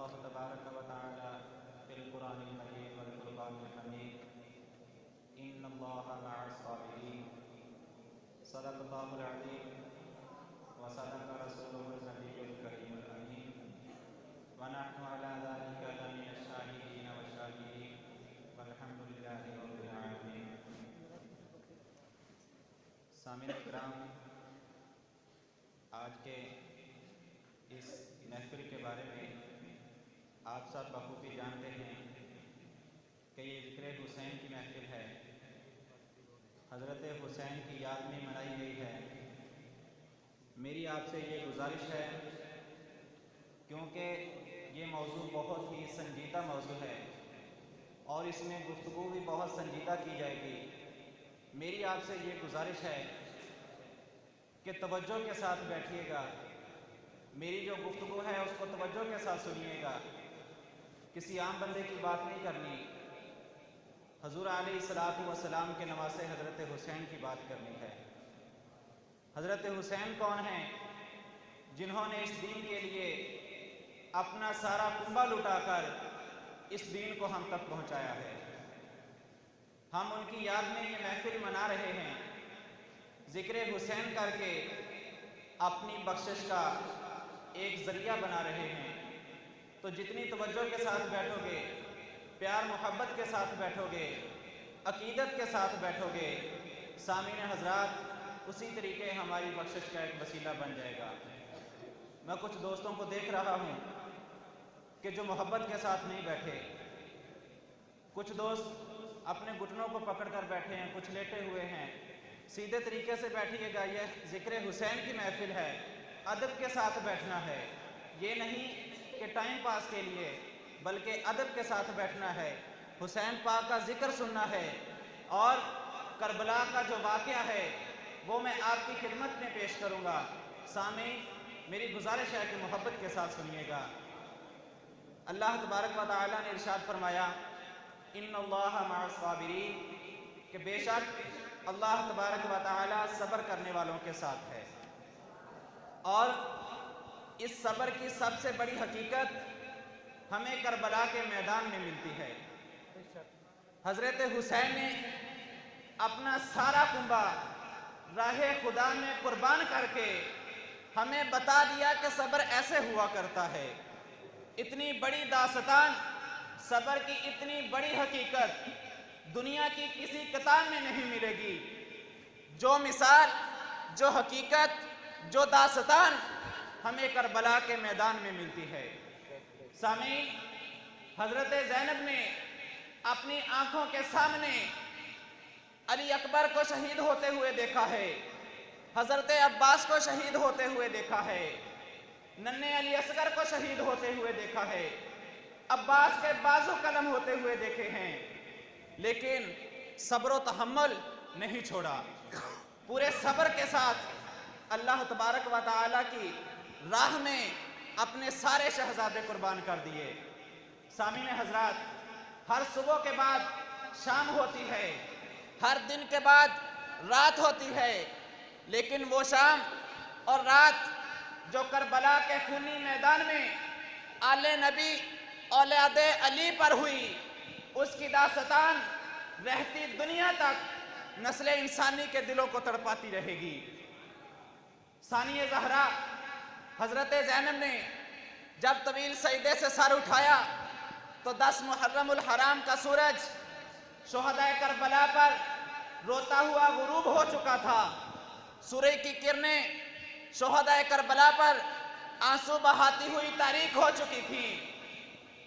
اللہ تبارک و تعالی فی القرآن المجید والفرقان الحمید ان اللہ مع الصابرین صدق اللہ العظیم وصدق رسولہ النبی الکریم الامین ونحن علی ذلک لمن الشاہدین والشاکرین والحمد للہ رب العالمین۔ سامعین کرام، آج کے اس محفل کے بارے میں آپ سب بخوبی جانتے ہیں کہ یہ ذکر حسین کی محفل ہے۔ حضرت حسین کی یاد میں منائی گئی ہے۔ میری آپ سے یہ گزارش ہے، کیونکہ یہ موضوع بہت ہی سنجیدہ موضوع ہے اور اس میں گفتگو بھی بہت سنجیدہ کی جائے گی۔ میری آپ سے یہ گزارش ہے کہ توجہ کے ساتھ بیٹھیے گا، میری جو گفتگو ہے اس کو توجہ کے ساتھ سنیے گا، کسی عام بندے کی بات نہیں کرنی، حضور علیہ الصلوۃ والسلام کے نواسے حضرت حسین کی بات کرنی ہے۔ حضرت حسین کون ہیں؟ جنہوں نے اس دین کے لیے اپنا سارا کنبہ لٹا کر اس دین کو ہم تک پہنچایا ہے۔ ہم ان کی یاد میں یہ محفل منا رہے ہیں، ذکر حسین کر کے اپنی بخشش کا ایک ذریعہ بنا رہے ہیں۔ تو جتنی توجہ کے ساتھ بیٹھو گے، پیار محبت کے ساتھ بیٹھو گے، عقیدت کے ساتھ بیٹھو گے، سامعین حضرات، اسی طریقے ہماری بخشش کا ایک وسیلہ بن جائے گا۔ میں کچھ دوستوں کو دیکھ رہا ہوں کہ جو محبت کے ساتھ نہیں بیٹھے، کچھ دوست اپنے گھٹنوں کو پکڑ کر بیٹھے ہیں، کچھ لیٹے ہوئے ہیں۔ سیدھے طریقے سے بیٹھیے گا، یہ ذکر حسین کی محفل ہے، ادب کے ساتھ بیٹھنا ہے، یہ نہیں کہ ٹائم پاس کے لیے، بلکہ ادب کے ساتھ بیٹھنا ہے، حسین پاک کا ذکر سننا ہے، اور کربلا کا جو واقعہ ہے وہ میں آپ کی خدمت میں پیش کروں گا۔ سامعین، میری گزارش ہے کہ محبت کے ساتھ سنیے گا۔ اللہ تبارک و تعالی نے ارشاد فرمایا، ان اللہ مع الصابرین، کہ بے شک اللہ تبارک و تعالی صبر کرنے والوں کے ساتھ ہے۔ اور اس صبر کی سب سے بڑی حقیقت ہمیں کربلا کے میدان میں ملتی ہے۔ حضرت حسین نے اپنا سارا کنبہ راہ خدا میں قربان کر کے ہمیں بتا دیا کہ صبر ایسے ہوا کرتا ہے۔ اتنی بڑی داستان، صبر کی اتنی بڑی حقیقت دنیا کی کسی کتاب میں نہیں ملے گی۔ جو مثال، جو حقیقت، جو داستان ہمیں کربلا کے میدان میں ملتی ہے۔ سامعین، حضرت زینب نے اپنی آنکھوں کے سامنے علی اکبر کو شہید ہوتے ہوئے دیکھا ہے، حضرت عباس کو شہید ہوتے ہوئے دیکھا ہے، ننھے علی اصغر کو شہید ہوتے ہوئے دیکھا ہے، عباس کے بازو قلم ہوتے ہوئے دیکھے ہیں، لیکن صبر و تحمل نہیں چھوڑا۔ پورے صبر کے ساتھ اللہ تبارک و تعالی کی راہ میں اپنے سارے شہزادے قربان کر دیے۔ سامعین حضرات، ہر صبح کے بعد شام ہوتی ہے، ہر دن کے بعد رات ہوتی ہے، لیکن وہ شام اور رات جو کربلا کے خونی میدان میں آل نبی اولاد علی پر ہوئی، اس کی داستان رہتی دنیا تک نسل انسانی کے دلوں کو تڑپاتی رہے گی۔ ثانی زہرا حضرت زینب نے جب طویل سجدے سے سر اٹھایا تو 10 محرم الحرام کا سورج شہدائے کربلا پر روتا ہوا غروب ہو چکا تھا۔ سورج کی کرنیں شہدائے کربلا پر آنسو بہاتی ہوئی تاریک ہو چکی تھی۔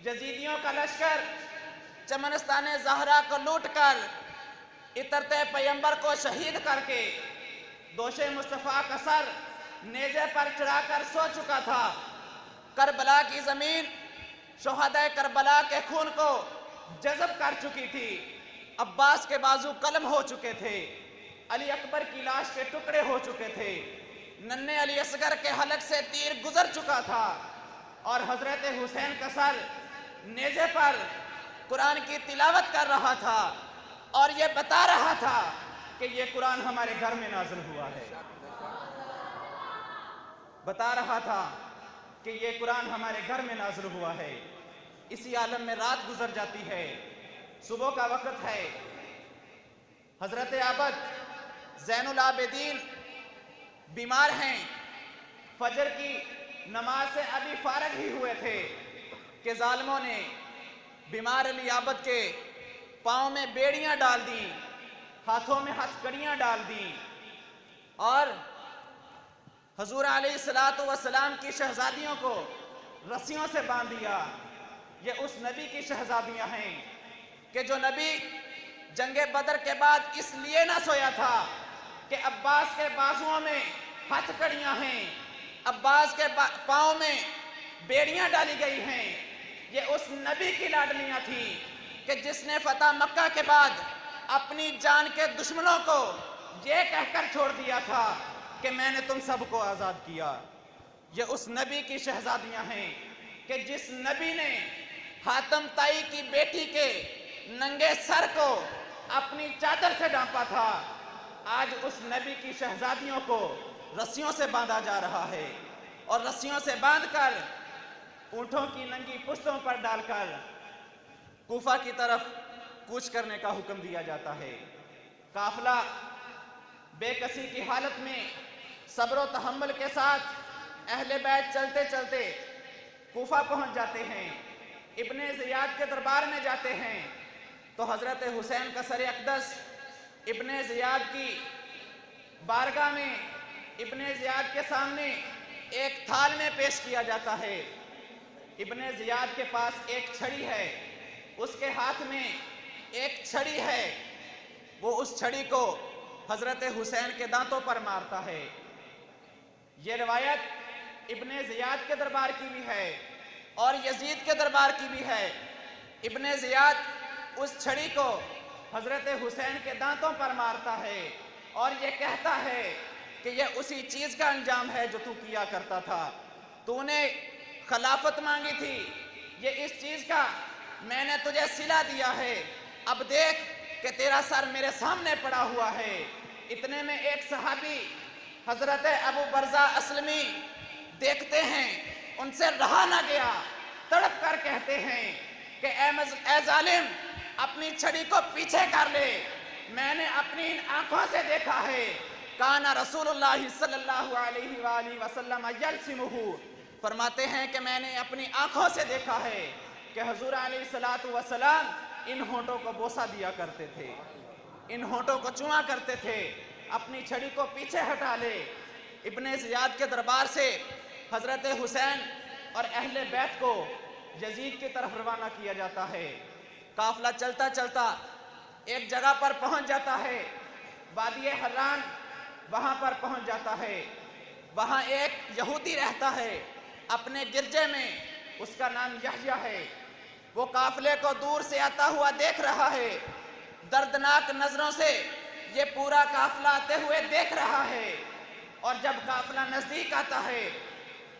یزیدیوں کا لشکر چمنستان زہرا کو لوٹ کر اترتے پیمبر کو شہید کر کے دوش مصطفیٰ کا سر نیزے پر چڑھا کر سو چکا تھا۔ کربلا کی زمین شہدائے کربلا کے خون کو جذب کر چکی تھی۔ عباس کے بازو قلم ہو چکے تھے، علی اکبر کی لاش کے ٹکڑے ہو چکے تھے، ننھے علی اصغر کے حلق سے تیر گزر چکا تھا، اور حضرت حسین کا سر نیزے پر قرآن کی تلاوت کر رہا تھا اور یہ بتا رہا تھا کہ یہ قرآن ہمارے گھر میں نازل ہوا ہے۔ بتا رہا تھا کہ یہ قرآن ہمارے گھر میں نازل ہوا ہے۔ اسی عالم میں رات گزر جاتی ہے، صبح کا وقت ہے۔ حضرت عابد زین العابدین بیمار ہیں، فجر کی نماز سے ابھی فارغ ہی ہوئے تھے کہ ظالموں نے بیمار علی عابد کے پاؤں میں بیڑیاں ڈال دیں، ہاتھوں میں ہتھ کڑیاں ڈال دیں، اور حضور علیہ السلام کی شہزادیوں کو رسیوں سے باندھ دیا۔ یہ اس نبی کی شہزادیاں ہیں کہ جو نبی جنگ بدر کے بعد اس لیے نہ سویا تھا کہ عباس کے بازوؤں میں ہتھ کڑیاں ہیں، عباس کے پاؤں میں بیڑیاں ڈالی گئی ہیں۔ یہ اس نبی کی لاڈلیاں تھیں کہ جس نے فتح مکہ کے بعد اپنی جان کے دشمنوں کو یہ کہہ کر چھوڑ دیا تھا کہ میں نے تم سب کو آزاد کیا۔ یہ اس نبی کی شہزادیاں ہیں کہ جس نبی نے حاتم طائی کی بیٹی کے ننگے سر کو اپنی چادر سے ڈھانپا تھا، آج اس نبی کی شہزادیوں کو رسیوں سے باندھا جا رہا ہے، اور رسیوں سے باندھ کر اونٹوں کی ننگی پشتوں پر ڈال کر کوفہ کی طرف کوچ کرنے کا حکم دیا جاتا ہے۔ قافلہ بے کسی کی حالت میں صبر و تحمل کے ساتھ اہل بیت چلتے چلتے کوفہ پہنچ جاتے ہیں، ابن زیاد کے دربار میں جاتے ہیں تو حضرت حسین کا سر اقدس ابن زیاد کی بارگاہ میں ابن زیاد کے سامنے ایک تھال میں پیش کیا جاتا ہے۔ ابن زیاد کے پاس ایک چھڑی ہے، اس کے ہاتھ میں ایک چھڑی ہے، وہ اس چھڑی کو حضرت حسین کے دانتوں پر مارتا ہے۔ یہ روایت ابن زیاد کے دربار کی بھی ہے اور یزید کے دربار کی بھی ہے۔ ابن زیاد اس چھڑی کو حضرت حسین کے دانتوں پر مارتا ہے اور یہ کہتا ہے کہ یہ اسی چیز کا انجام ہے جو تو کیا کرتا تھا، تو نے خلافت مانگی تھی، یہ اس چیز کا میں نے تجھے صلہ دیا ہے، اب دیکھ کہ تیرا سر میرے سامنے پڑا ہوا ہے۔ اتنے میں ایک صحابی حضرت ابو برزہ اسلمی دیکھتے ہیں، ان سے رہا نہ گیا، تڑپ کر کہتے ہیں کہ اے ظالم اپنی چھڑی کو پیچھے کر لے، میں نے اپنی ان آنکھوں سے دیکھا ہے، کان رسول اللہ صلی اللہ علیہ وآلہ وسلم یلسمہ، فرماتے ہیں کہ میں نے اپنی آنکھوں سے دیکھا ہے کہ حضور علیہ السلام ان ہونٹوں کو بوسہ دیا کرتے تھے، ان ہونٹوں کو چوما کرتے تھے، اپنی چھڑی کو پیچھے ہٹا لے۔ ابن زیاد کے دربار سے حضرت حسین اور اہل بیت کو یزید کی طرف روانہ کیا جاتا ہے۔ قافلہ چلتا چلتا ایک جگہ پر پہنچ جاتا ہے، وادی حران، وہاں پر پہنچ جاتا ہے۔ وہاں ایک یہودی رہتا ہے اپنے گرجے میں، اس کا نام یحییٰ ہے۔ وہ قافلے کو دور سے آتا ہوا دیکھ رہا ہے، دردناک نظروں سے یہ پورا قافلہ آتے ہوئے دیکھ رہا ہے، اور جب قافلہ نزدیک آتا ہے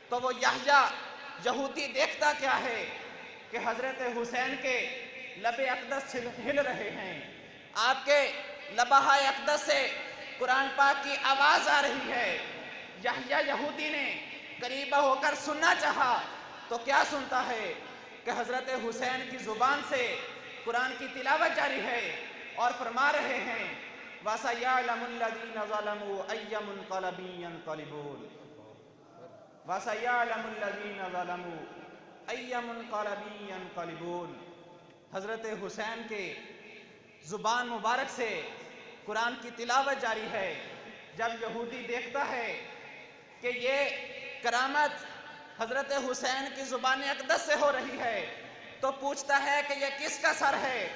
تو وہ یحییٰ یہودی دیکھتا کیا ہے کہ حضرت حسین کے لب اقدس ہل رہے ہیں، آپ کے لبہ اقدس سے قرآن پاک کی آواز آ رہی ہے۔ یحییٰ یہودی نے قریب ہو کر سننا چاہا تو کیا سنتا ہے کہ حضرت حسین کی زبان سے قرآن کی تلاوت جاری ہے اور فرما رہے ہیں وَسَيَعْلَمُ الَّذِينَ ظَلَمُوا أَيَّ مُنْقَلَبٍ يَنْقَلِبُونَ وَسَيَعْلَمُ الَّذِينَ ظَلَمُوا أَيَّ مُنْقَلَبٍ يَنْقَلِبُونَ۔ حضرت حسین کے زبان مبارک سے قرآن کی تلاوت جاری ہے۔ جب یہودی دیکھتا ہے کہ یہ کرامت حضرت حسین کی زبان اقدس سے ہو رہی ہے تو پوچھتا ہے کہ یہ کس کا سر ہے،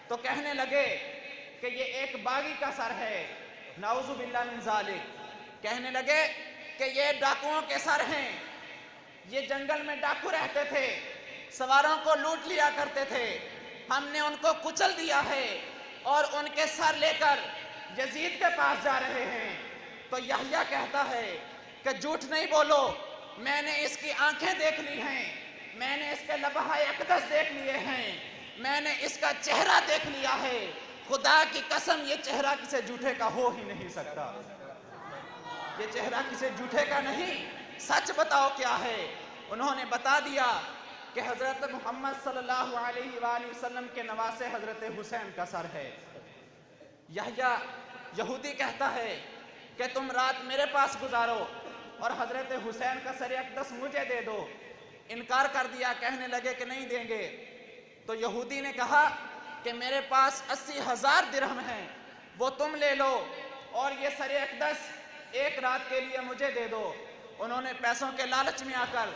تو کہنے لگے کہ یہ ایک باغی کا سر ہے، نعوذ باللہ من ذالک۔ کہنے لگے کہ یہ ڈاکوؤں کے سر ہیں، یہ جنگل میں ڈاکو رہتے تھے، سواروں کو لوٹ لیا کرتے تھے، ہم نے ان کو کچل دیا ہے اور ان کے سر لے کر یزید کے پاس جا رہے ہیں۔ تو یحییٰ کہتا ہے کہ جھوٹ نہیں بولو، میں نے اس کی آنکھیں دیکھ لی ہیں، میں نے اس کے لبہ اقدس دیکھ لیے ہیں، میں نے اس کا چہرہ دیکھ لیا ہے، خدا کی قسم یہ چہرہ کسی جھوٹے کا ہو ہی نہیں سکتا، یہ چہرہ کسی جھوٹے کا نہیں، سچ بتاؤ کیا ہے۔ उन्होंने बता दिया कि हज़रत मोहम्मद सल्लल्लाहु अलैहि वसल्लम के नवासे हज़रत हुसैन का सर है। यहया यहूदी कहता है कि तुम रात मेरे पास गुजारो और हज़रत हुसैन का सर अक़दस मुझे दे दो। इनकार कर दिया, कहने लगे कि नहीं देंगे। तो यहूदी ने कहा कि मेरे पास 80,000 दिरहम हैं, वो तुम ले लो और ये सर अक़दस एक रात के लिए मुझे दे दो। उन्होंने पैसों के लालच में आकर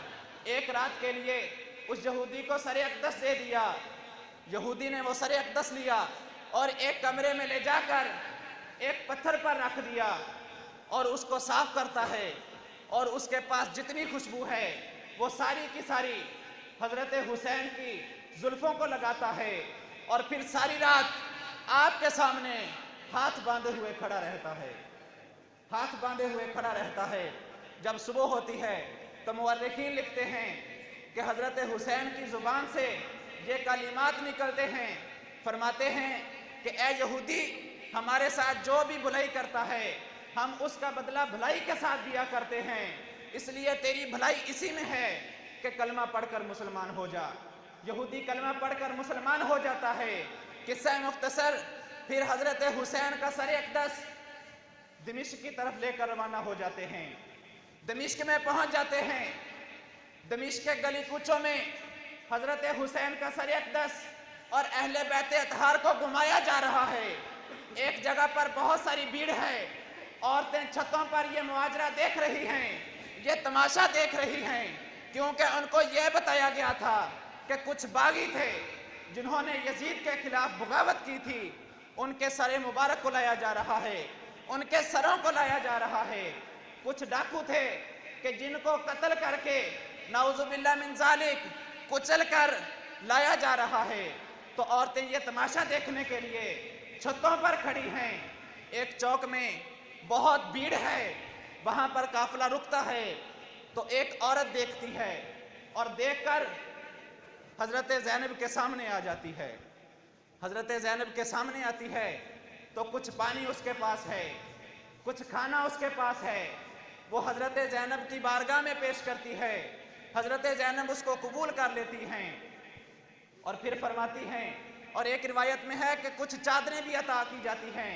एक रात के लिए उस यहूदी को सर अक़दस दे दिया। यहूदी ने वो सर अक़दस लिया और एक कमरे में ले जाकर एक पत्थर पर रख दिया और उसको साफ करता है और उसके पास जितनी खुशबू है वो सारी की सारी हज़रत हुसैन की जुल्फ़ों को लगाता है और फिर सारी रात आपके सामने हाथ बांधे हुए खड़ा रहता है, हाथ बांधे हुए खड़ा रहता है। जब सुबह होती है तो मुअर्रिखीन लिखते हैं कि हज़रत हुसैन की ज़ुबान से ये कलिमात निकलते हैं, फरमाते हैं कि ए यहूदी, हमारे साथ जो भी बुराई करता है हम उसका बदला भलाई के साथ दिया करते हैं, इसलिए तेरी भलाई इसी में है कि कलमा पढ़कर मुसलमान हो जा। यहूदी कलमा पढ़कर मुसलमान हो जाता है। किस्सा मुख्तसर, फिर हज़रत हुसैन का सर अक़दस दमिश्क की तरफ लेकर रवाना हो जाते हैं। दमिश्क में पहुंच जाते हैं। दमिश्क के गली कूचों में हज़रत हुसैन का सर अक़दस और अहले बैत अतहार को घुमाया जा रहा है। एक जगह पर बहुत सारी भीड़ है, औरतें छतों पर ये मुआजरा देख रही हैं, ये तमाशा देख रही हैं, क्योंकि उनको ये बताया गया था कि कुछ बागी थे जिन्होंने यजीद के खिलाफ बगावत की थी, उनके सर मुबारक को लाया जा रहा है, उनके सरों को लाया जा रहा है। कुछ डाकू थे कि जिनको कत्ल करके नाउज़ुबिल्लाह मिन ज़ालिक कुचल कर लाया जा रहा है। तो औरतें ये तमाशा देखने के लिए छतों पर खड़ी हैं। एक चौक में बहुत भीड़ है, वहां पर काफिला रुकता है तो एक औरत देखती है और देखकर हज़रत ज़ैनब के सामने आ जाती है। हज़रत ज़ैनब के सामने आती है तो कुछ पानी उसके पास है, कुछ खाना उसके पास है। वो हज़रत ज़ैनब की बारगाह में पेश करती है। हज़रत ज़ैनब उसको कबूल कर लेती हैं और फिर फरमाती हैं, और एक रिवायत में है कि कुछ चादरें भी अता की जाती हैं।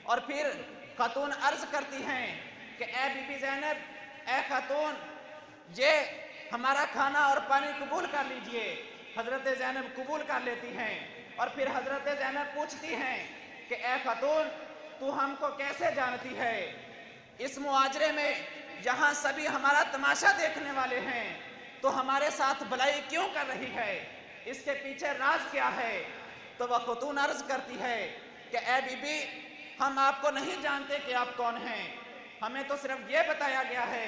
और फिर खातून अर्ज़ करती हैं कि ए बीबी ज़ैनब, ए खातून, ये हमारा खाना और पानी कबूल कर लीजिए। हज़रत ज़ैनब कबूल कर लेती हैं और फिर हज़रत ज़ैनब पूछती हैं कि ए खातून, तू हमको कैसे जानती है? इस मुआजरे में जहाँ सभी हमारा तमाशा देखने वाले हैं तो हमारे साथ भलाई क्यों कर रही है? इसके पीछे राज क्या है? तो वह खातून अर्ज़ करती है कि ए बीबी, हम आपको नहीं जानते कि आप कौन हैं, हमें तो सिर्फ ये बताया गया है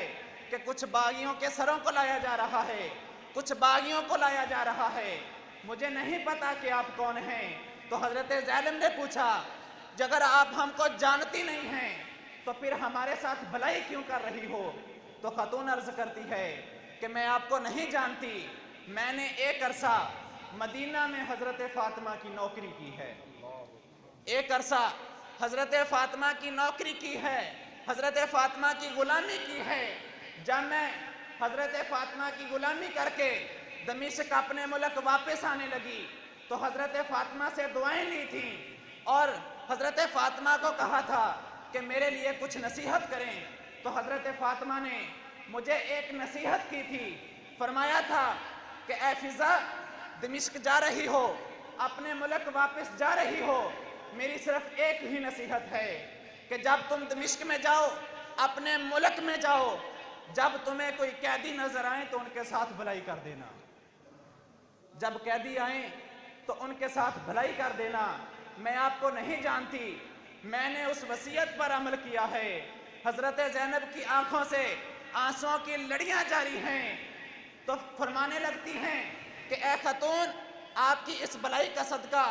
कि कुछ बागियों के सरों को लाया जा रहा है, कुछ बागियों को लाया जा रहा है, मुझे नहीं पता कि आप कौन हैं। तो हज़रत ज़ैनब ने पूछा, अगर आप हमको जानती नहीं हैं तो फिर हमारे साथ भलाई क्यों कर रही हो? तो खातून अर्ज़ करती है कि मैं आपको नहीं जानती, मैंने एक अरसा मदीना में हज़रत फ़ातिमा की नौकरी की है, एक अरसा हज़रत फ़ातिमा की नौकरी की है, हज़रत फ़ातिमा की ग़ुलामी की है। जब मैं हज़रत फ़ातिमा की ग़ुलामी करके दमिश्क अपने मुल्क वापस आने लगी तो हज़रत फ़ातिमा से दुआएं ली थी और हज़रत फ़ातिमा को कहा था कि मेरे लिए कुछ नसीहत करें। तो हज़रत फ़ातिमा ने मुझे एक नसीहत की थी, फरमाया था कि ए फ़िज़ा, दमिश्क जा रही हो, अपने मुल्क वापस जा रही हो, मेरी सिर्फ एक ही नसीहत है कि जब तुम दमिश्क में जाओ, अपने मुल्क में जाओ, जब तुम्हें कोई कैदी नजर आए तो उनके साथ भलाई कर देना, जब कैदी आए तो उनके साथ भलाई कर देना। मैं आपको नहीं जानती, मैंने उस वसीयत पर अमल किया है। हज़रत ज़ैनब की आंखों से आंसुओं की लड़ियां जारी हैं तो फरमाने लगती हैं कि ए खातून, आपकी इस भलाई का सदका,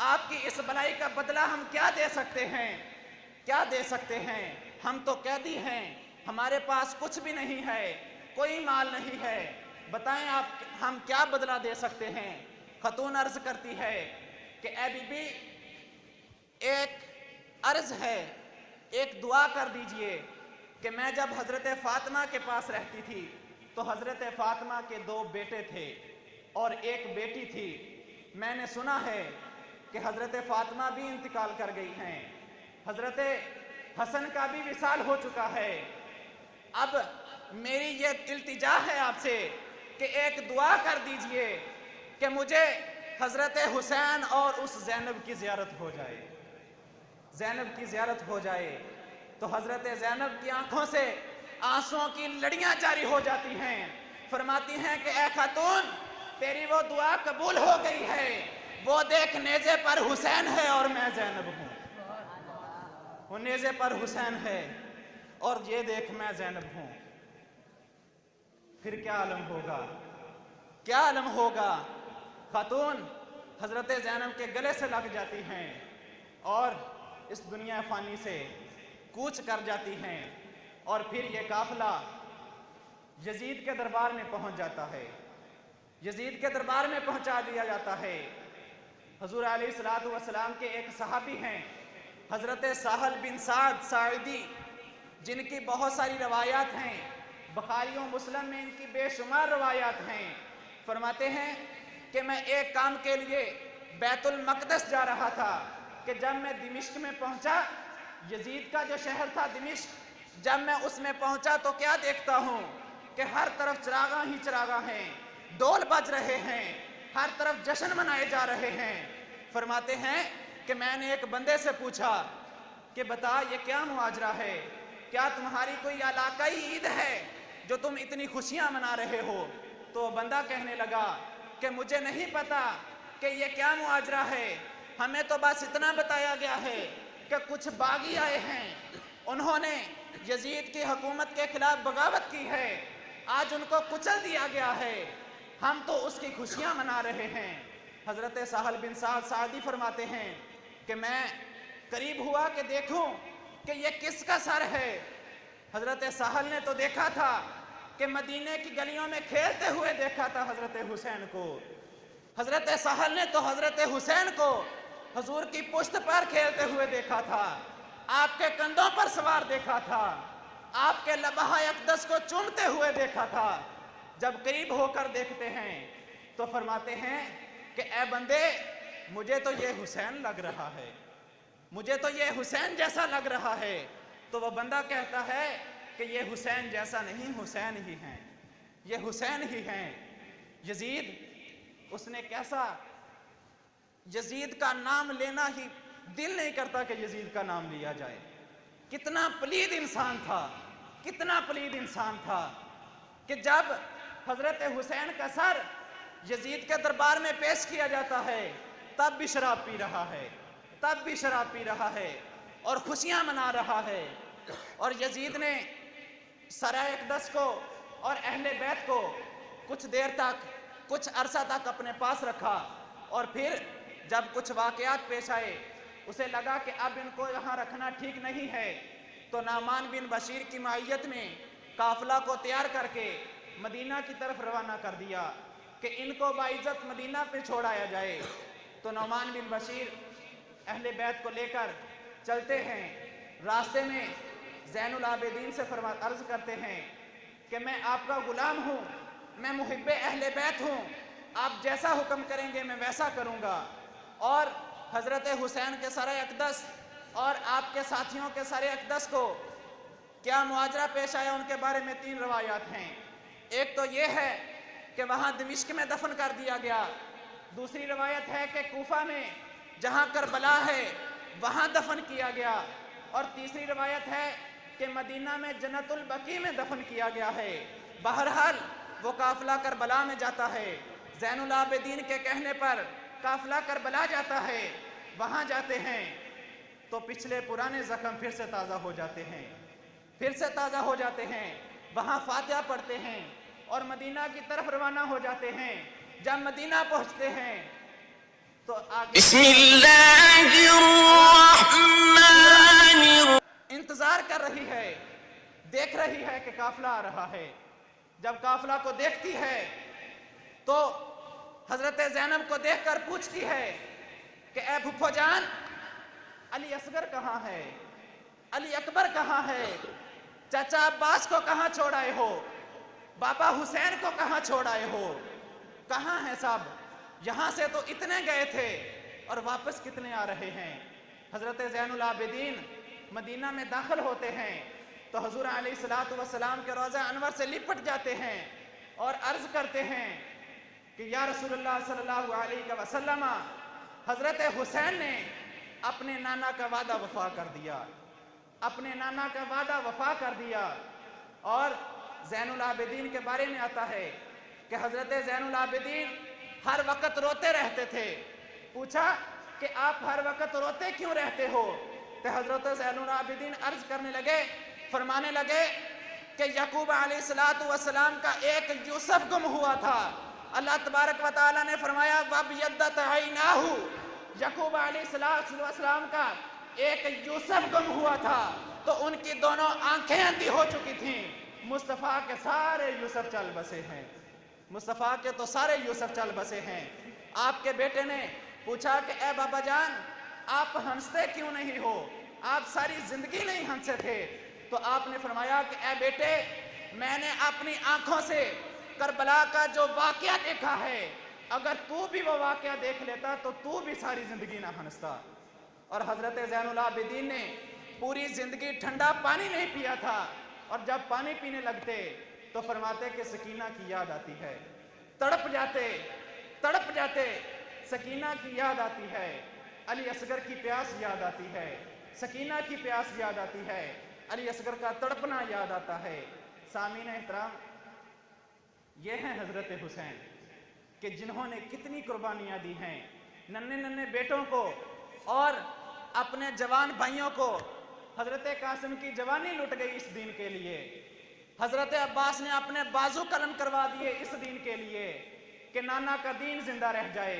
आपकी इस भलाई का बदला हम क्या दे सकते हैं, क्या दे सकते हैं? हम तो कैदी हैं, हमारे पास कुछ भी नहीं है, कोई माल नहीं है, बताएं आप हम क्या बदला दे सकते हैं? खातून अर्ज करती है कि ए बीबी, एक अर्ज है, एक दुआ कर दीजिए कि मैं जब हज़रत फ़ातिमा के पास रहती थी तो हज़रत फ़ातिमा के 2 बेटे थे और एक बेटी थी। मैंने सुना है कि हज़रत फ़ातिमा भी इंतकाल कर गई हैं, हज़रत हसन का भी विसाल हो चुका है। अब मेरी ये इल्तिजा है आपसे कि एक दुआ कर दीजिए कि मुझे हज़रत हुसैन और उस ज़ैनब की ज़ियारत हो जाए, ज़ैनब की ज़ियारत हो जाए। तो हज़रत ज़ैनब की आंखों से आंसुओं की लड़ियां जारी हो जाती हैं, फरमाती हैं कि ए खातून, तेरी वो दुआ कबूल हो गई है, वो देख नेज़े पर हुसैन है और मैं ज़ैनब हूँ। वो नेज़े पर हुसैन है और ये देख मैं ज़ैनब हूँ। फिर क्या आलम होगा, क्या आलम होगा। खातून हज़रत ज़ैनब के गले से लग जाती हैं और इस दुनिया फ़ानी से कूच कर जाती हैं। और फिर ये काफ़िला यजीद के दरबार में पहुंच जाता है, यजीद के दरबार में पहुंचा दिया जाता है। हुज़ूर अलैहिस्सलातु वस्सलाम के एक सहाबी हैं हज़रत साहल बिन साद साइदी, जिनकी बहुत सारी रवायात हैं, बुखारी और मुस्लिम में इनकी बेशुमार रवायात हैं। फरमाते हैं कि मैं एक काम के लिए बैतुल मक़दस जा रहा था कि जब मैं दिमिश्क में पहुंचा, यजीद का जो शहर था दिमिश्क, जब मैं उसमें पहुंचा तो क्या देखता हूं कि हर तरफ चिरागा ही चिरागा हैं, डोल बज रहे हैं, हर तरफ जश्न मनाए जा रहे हैं। फरमाते हैं कि मैंने एक बंदे से पूछा कि बता ये क्या मुआजरा है, क्या तुम्हारी कोई इलाकाई ईद है जो तुम इतनी खुशियां मना रहे हो। तो बंदा कहने लगा कि मुझे नहीं पता कि ये क्या मुआजरा है, हमें तो बस इतना बताया गया है कि कुछ बागी आए हैं, उन्होंने यजीद की हुकूमत के खिलाफ बगावत की है, आज उनको कुचल दिया गया है, हम तो उसकी खुशियां मना रहे हैं। हज़रत साहल बिन साद सादी फरमाते हैं कि मैं करीब हुआ कि देखूं कि ये किसका सर है। हज़रत साहल ने तो देखा था कि मदीने की गलियों में खेलते हुए देखा था हज़रत हुसैन को। हज़रत साहल ने तो हज़रत हुसैन को हुजूर की पुश्त पर खेलते हुए देखा था, आपके कंधों पर सवार देखा था, आपके लबहा अक़दस को चूमते हुए देखा था। जब करीब होकर देखते हैं तो फरमाते हैं कि ए बंदे, मुझे तो ये हुसैन लग रहा है, मुझे तो ये हुसैन जैसा लग रहा है। तो वह बंदा कहता है कि ये हुसैन जैसा नहीं, हुसैन ही हैं, ये हुसैन ही हैं। यजीद, उसने कैसा, यजीद का नाम लेना ही दिल नहीं करता कि यजीद का नाम लिया जाए। कितना पलीद इंसान था, कितना पलीद इंसान था कि जब हज़रत हुसैन का सर यजीद के दरबार में पेश किया जाता है तब भी शराब पी रहा है, तब भी शराब पी रहा है और खुशियां मना रहा है। और यजीद ने सराय अक़दस को और अहले बैत को कुछ देर तक, कुछ अरसा तक अपने पास रखा और फिर जब कुछ वाक़यात पेश आए, उसे लगा कि अब इनको यहाँ रखना ठीक नहीं है, तो नामान बिन बशीर की मायत में काफ़िला को तैयार करके मदीना की तरफ रवाना कर दिया कि इनको बाइज़्ज़त मदीना पे छोड़ाया जाए। तो नौमान बिन बशीर अहले बैत को लेकर चलते हैं, रास्ते में ज़ैनुल आबिदीन से अर्ज़ करते हैं कि मैं आपका ग़ुलाम हूँ, मैं मुहिब्बे अहले बैत हूँ, आप जैसा हुक्म करेंगे मैं वैसा करूँगा। और हज़रत हुसैन के सराय अक़दस और आपके साथियों के सराय अक़दस को क्या मुआजरा पेश आया, उनके बारे में 3 रवायात हैं। एक तो ये है कि वहाँ दिमिश्क में दफन कर दिया गया, दूसरी रवायत है कि कूफा में जहाँ करबला है वहाँ दफन किया गया, और तीसरी रवायत है कि मदीना में जन्नतुल बकी में दफन किया गया है। बहरहाल वो काफ़िला करबला में जाता है, ज़ैनुल आबिदीन के कहने पर काफ़िला करबला जाता है। वहाँ जाते हैं तो पिछले पुराने ज़ख्म फिर से ताज़ा हो जाते हैं, फिर से ताज़ा हो जाते हैं। वहाँ फातिहा पढ़ते हैं और मदीना की तरफ रवाना हो जाते हैं। जब मदीना पहुँचते हैं तो आगे इंतजार कर रही है, देख रही है कि काफिला आ रहा है। जब काफिला को देखती है तो हजरत ज़ैनब को देखकर पूछती है कि ए फुफ्फो जान, अली असगर कहाँ है, अली अकबर कहाँ है, चाचा अब्बास को कहाँ छोड़ आए हो। बाबा हुसैन को कहाँ छोड़ आए हो, कहाँ हैं सब, यहाँ से तो इतने गए थे और वापस कितने आ रहे हैं। हज़रत ज़ैनुल आबिदीन मदीना में दाखिल होते हैं तो हुज़ूर अलैहिस्सलातु वस्सलाम के रोज़ा अनवर से लिपट जाते हैं और अर्ज़ करते हैं कि या रसूलुल्लाह सल्लल्लाहु अलैहि वसल्लम, हज़रत हुसैन ने अपने नाना का वादा वफ़ा कर दिया, अपने नाना का वादा वफ़ा कर दिया। और ज़ैनुल आबिदीन के बारे में आता है कि हज़रत ज़ैनुल आबिदीन हर वक्त रोते रहते थे। पूछा कि आप हर वक्त रोते क्यों रहते हो, तो हज़रत ज़ैनुल आबिदीन अर्ज़ करने लगे, फरमाने लगे कि याकूब अलैहिस्सलातु वस्सलाम का एक यूसुफ गुम हुआ था। अल्लाह तबारक व तआला ने फरमाया वबियद्दत ऐनाहु, याकूब अलैहिस्सलातु वस्सलाम का एक यूसुफ गुम हुआ था तो उनकी दोनों आंखें अंधी हो चुकी थीं। मुस्तफ़ा के सारे यूसुफ चल बसे हैं, मुस्तफ़ा के तो सारे यूसुफ चल बसे हैं। आपके बेटे ने पूछा कि ए बाबा जान, आप हंसते क्यों नहीं हो, आप सारी जिंदगी नहीं हंसे थे। तो आपने फरमाया कि ए बेटे, मैंने अपनी आंखों से करबला का जो वाक़या देखा है, अगर तू भी वो वाक़या देख लेता तो तू भी सारी जिंदगी ना हंसता। और हज़रत ज़ैनुल आबिदीन ने पूरी जिंदगी ठंडा पानी नहीं पिया था और जब पानी पीने लगते तो फरमाते कि सकीना की याद आती है, तड़प जाते सकीना की याद आती है, अली असगर की प्यास याद आती है, सकीना की प्यास याद आती है, अली असगर का तड़पना याद आता है। सामीन एहतराम, ये हैं हज़रत हुसैन कि जिन्होंने कितनी कुर्बानियाँ दी हैं नन्हे नन्हे बेटों को और अपने जवान भाइयों को। हज़रत कासिम की जवानी लुट गई इस दीन के लिए, हज़रत अब्बास ने अपने बाजू कलम करवा दिए इस दीन के लिए कि नाना का दीन जिंदा रह जाए।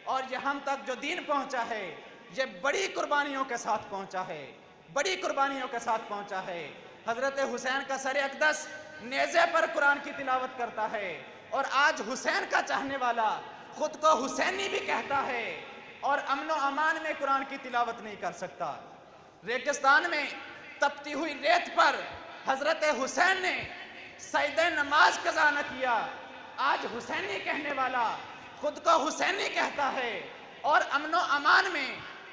और ये हम तक जो दीन पहुंचा है ये बड़ी कुर्बानियों के साथ पहुंचा है, बड़ी कुर्बानियों के साथ पहुंचा है। हज़रत हुसैन का सर अक़दस नेज़े पर कुरान की तिलावत करता है और आज हुसैन का चाहने वाला खुद को हुसैनी भी कहता है और अमन व अमान में कुरान की तिलावत नहीं कर सकता। रेगिस्तान में तपती हुई रेत पर हज़रत हुसैन ने सजदे नमाज कज़ा न किया। आज हुसैनी कहने वाला खुद को हुसैनी कहता है और अमन व अमान में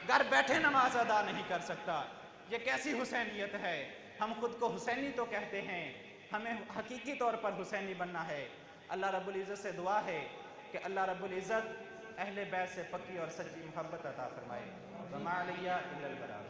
घर बैठे नमाज अदा नहीं कर सकता। ये कैसी हुसैनियत है। हम खुद को हुसैनी तो कहते हैं, हमें हकीकी तौर पर हुसैनी बनना है। अल्लाह रब्बुल इज़्ज़त से दुआ है कि अल्लाह रब्बुल इज़्ज़त अहले बैत से पक्की और सच्ची मोहब्बत अता फरमाए। वमा अलैया इल्लल बलाग।